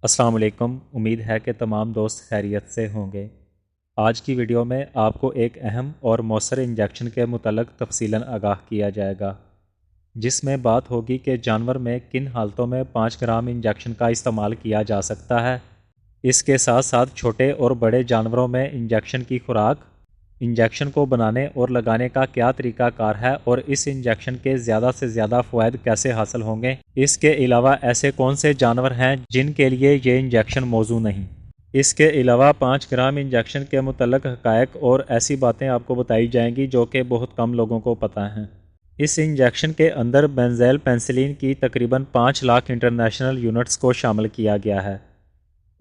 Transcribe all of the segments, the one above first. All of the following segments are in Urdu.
السلام علیکم۔ امید ہے کہ تمام دوست خیریت سے ہوں گے۔ آج کی ویڈیو میں آپ کو ایک اہم اور مؤثر انجیکشن کے متعلق تفصیلاً آگاہ کیا جائے گا، جس میں بات ہوگی کہ جانور میں کن حالتوں میں 5 گرام انجیکشن کا استعمال کیا جا سکتا ہے۔ اس کے ساتھ ساتھ چھوٹے اور بڑے جانوروں میں انجیکشن کی خوراک، انجیکشن کو بنانے اور لگانے کا کیا طریقہ کار ہے اور اس انجیکشن کے زیادہ سے زیادہ فوائد کیسے حاصل ہوں گے۔ اس کے علاوہ ایسے کون سے جانور ہیں جن کے لیے یہ انجیکشن موزوں نہیں۔ اس کے علاوہ 5 گرام انجیکشن کے متعلق حقائق اور ایسی باتیں آپ کو بتائی جائیں گی جو کہ بہت کم لوگوں کو پتہ ہیں۔ اس انجیکشن کے اندر بینزیل پینسلین کی تقریباً 5 لاکھ انٹرنیشنل یونٹس کو شامل کیا گیا ہے۔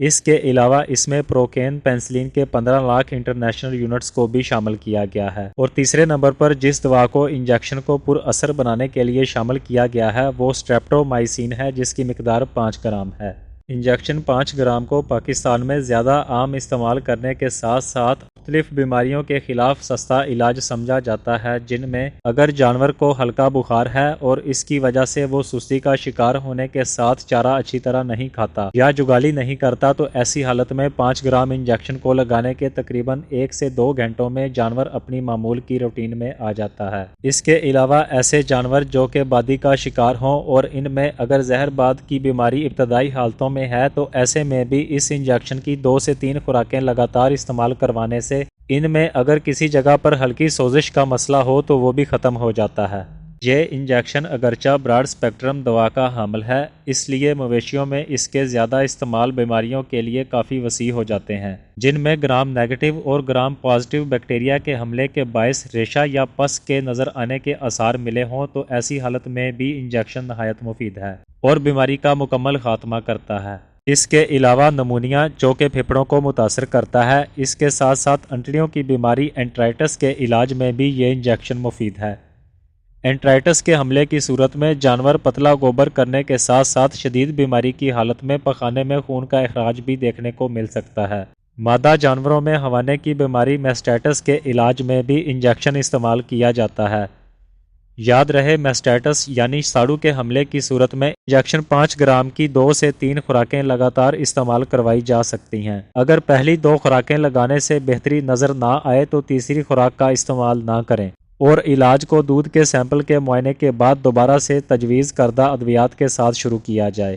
اس کے علاوہ اس میں پروکین پینسلین کے 15 لاکھ انٹرنیشنل یونٹس کو بھی شامل کیا گیا ہے۔ اور تیسرے نمبر پر جس دوا کو انجیکشن کو پر اثر بنانے کے لیے شامل کیا گیا ہے وہ سٹریپٹومائسین ہے، جس کی مقدار 5 گرام ہے۔ انجیکشن 5 گرام کو پاکستان میں زیادہ عام استعمال کرنے کے ساتھ ساتھ مختلف بیماریوں کے خلاف سستا علاج سمجھا جاتا ہے، جن میں اگر جانور کو ہلکا بخار ہے اور اس کی وجہ سے وہ سستی کا شکار ہونے کے ساتھ چارہ اچھی طرح نہیں کھاتا یا جگالی نہیں کرتا تو ایسی حالت میں 5 گرام انجیکشن کو لگانے کے تقریباً 1 سے 2 گھنٹوں میں جانور اپنی معمول کی روٹین میں آ جاتا ہے۔ اس کے علاوہ ایسے جانور جو کہ بادی کا شکار ہوں اور ان میں اگر زہر باد کی بیماری ابتدائی حالتوں میں ہے تو ایسے میں بھی اس انجیکشن کی 2 سے 3 خوراکیں لگاتار استعمال کروانے سے ان میں اگر کسی جگہ پر ہلکی سوزش کا مسئلہ ہو تو وہ بھی ختم ہو جاتا ہے۔ یہ انجیکشن اگرچہ براڈ اسپیکٹرم دوا کا حامل ہے، اس لیے مویشیوں میں اس کے زیادہ استعمال بیماریوں کے لیے کافی وسیع ہو جاتے ہیں، جن میں گرام نیگیٹو اور گرام پازیٹیو بیکٹیریا کے حملے کے باعث ریشہ یا پس کے نظر آنے کے آثار ملے ہوں تو ایسی حالت میں بھی انجیکشن نہایت مفید ہے اور بیماری کا مکمل خاتمہ کرتا ہے۔ اس کے علاوہ نمونیا جو کہ پھیپھڑوں کو متاثر کرتا ہے، اس کے ساتھ ساتھ انٹڑیوں کی بیماری اینٹرائٹس کے علاج میں بھی یہ انجیکشن مفید ہے۔ اینٹرائٹس کے حملے کی صورت میں جانور پتلا گوبر کرنے کے ساتھ ساتھ شدید بیماری کی حالت میں پخانے میں خون کا اخراج بھی دیکھنے کو مل سکتا ہے۔ مادہ جانوروں میں ہوانے کی بیماری میسٹائٹس کے علاج میں بھی انجیکشن استعمال کیا جاتا ہے۔ یاد رہے میسٹائٹس یعنی ساڑو کے حملے کی صورت میں انجیکشن 5 گرام کی 2 سے 3 خوراکیں لگاتار استعمال کروائی جا سکتی ہیں۔ اگر پہلی 2 خوراکیں لگانے سے بہتری نظر نہ آئے تو تیسری خوراک کا استعمال نہ کریں اور علاج کو دودھ کے سیمپل کے معائنے کے بعد دوبارہ سے تجویز کردہ ادویات کے ساتھ شروع کیا جائے۔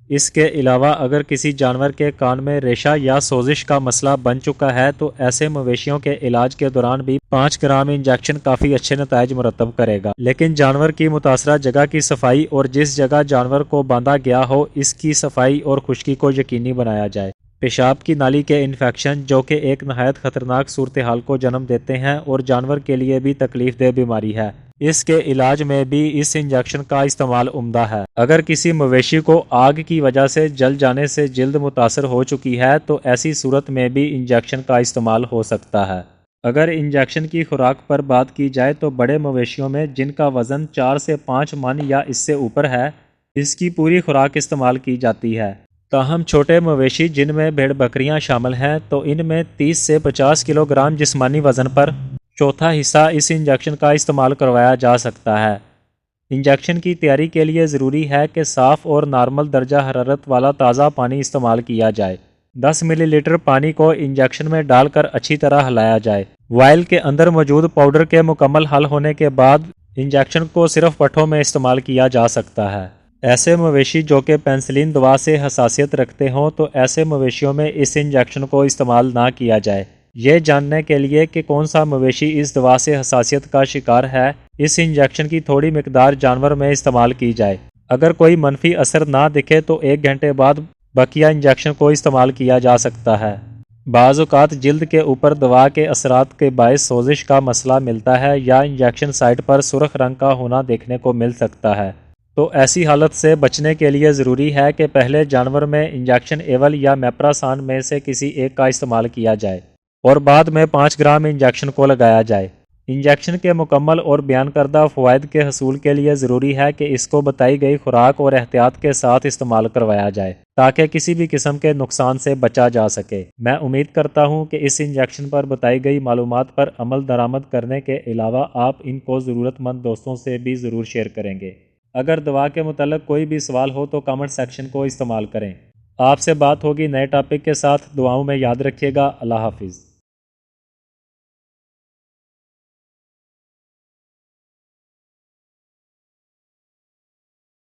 اس کے علاوہ اگر کسی جانور کے کان میں ریشہ یا سوزش کا مسئلہ بن چکا ہے تو ایسے مویشیوں کے علاج کے دوران بھی 5 گرام انجیکشن کافی اچھے نتائج مرتب کرے گا، لیکن جانور کی متاثرہ جگہ کی صفائی اور جس جگہ جانور کو باندھا گیا ہو اس کی صفائی اور خشکی کو یقینی بنایا جائے۔ پیشاب کی نالی کے انفیکشن جو کہ ایک نہایت خطرناک صورتحال کو جنم دیتے ہیں اور جانور کے لیے بھی تکلیف دہ بیماری ہے، اس کے علاج میں بھی اس انجیکشن کا استعمال عمدہ ہے۔ اگر کسی مویشی کو آگ کی وجہ سے جل جانے سے جلد متاثر ہو چکی ہے تو ایسی صورت میں بھی انجیکشن کا استعمال ہو سکتا ہے۔ اگر انجیکشن کی خوراک پر بات کی جائے تو بڑے مویشیوں میں جن کا وزن 4 سے 5 من یا اس سے اوپر ہے، اس کی پوری خوراک استعمال کی جاتی ہے۔ تاہم چھوٹے مویشی جن میں بھیڑ بکریاں شامل ہیں تو ان میں 30 سے 50 کلو گرام جسمانی وزن پر چوتھا حصہ اس انجیکشن کا استعمال کروایا جا سکتا ہے۔ انجیکشن کی تیاری کے لیے ضروری ہے کہ صاف اور نارمل درجہ حرارت والا تازہ پانی استعمال کیا جائے۔ 10 ملی لیٹر پانی کو انجیکشن میں ڈال کر اچھی طرح ہلایا جائے۔ وائل کے اندر موجود پاؤڈر کے مکمل حل ہونے کے بعد انجیکشن کو صرف پٹھوں میں استعمال کیا جا سکتا ہے۔ ایسے مویشی جو کہ پینسلین دوا سے حساسیت رکھتے ہوں تو ایسے مویشیوں میں اس انجیکشن کو استعمال نہ کیا جائے۔ یہ جاننے کے لیے کہ کون سا مویشی اس دوا سے حساسیت کا شکار ہے، اس انجیکشن کی تھوڑی مقدار جانور میں استعمال کی جائے۔ اگر کوئی منفی اثر نہ دکھے تو 1 گھنٹے بعد بقیہ انجیکشن کو استعمال کیا جا سکتا ہے۔ بعض اوقات جلد کے اوپر دوا کے اثرات کے باعث سوزش کا مسئلہ ملتا ہے یا انجیکشن سائٹ پر سرخ رنگ کا ہونا دیکھنے کو مل سکتا ہے، تو ایسی حالت سے بچنے کے لیے ضروری ہے کہ پہلے جانور میں انجیکشن ایول یا میپراسان میں سے کسی ایک کا استعمال کیا جائے اور بعد میں 5 گرام انجیکشن کو لگایا جائے۔ انجیکشن کے مکمل اور بیان کردہ فوائد کے حصول کے لیے ضروری ہے کہ اس کو بتائی گئی خوراک اور احتیاط کے ساتھ استعمال کروایا جائے تاکہ کسی بھی قسم کے نقصان سے بچا جا سکے۔ میں امید کرتا ہوں کہ اس انجیکشن پر بتائی گئی معلومات پر عمل درآمد کرنے کے علاوہ آپ ان کو ضرورت مند دوستوں سے بھی ضرور شیئر کریں گے۔ اگر دوا کے متعلق کوئی بھی سوال ہو تو کامنٹ سیکشن کو استعمال کریں۔ آپ سے بات ہوگی نئے ٹاپک کے ساتھ، دعاؤں میں یاد رکھیے گا۔ اللہ حافظ۔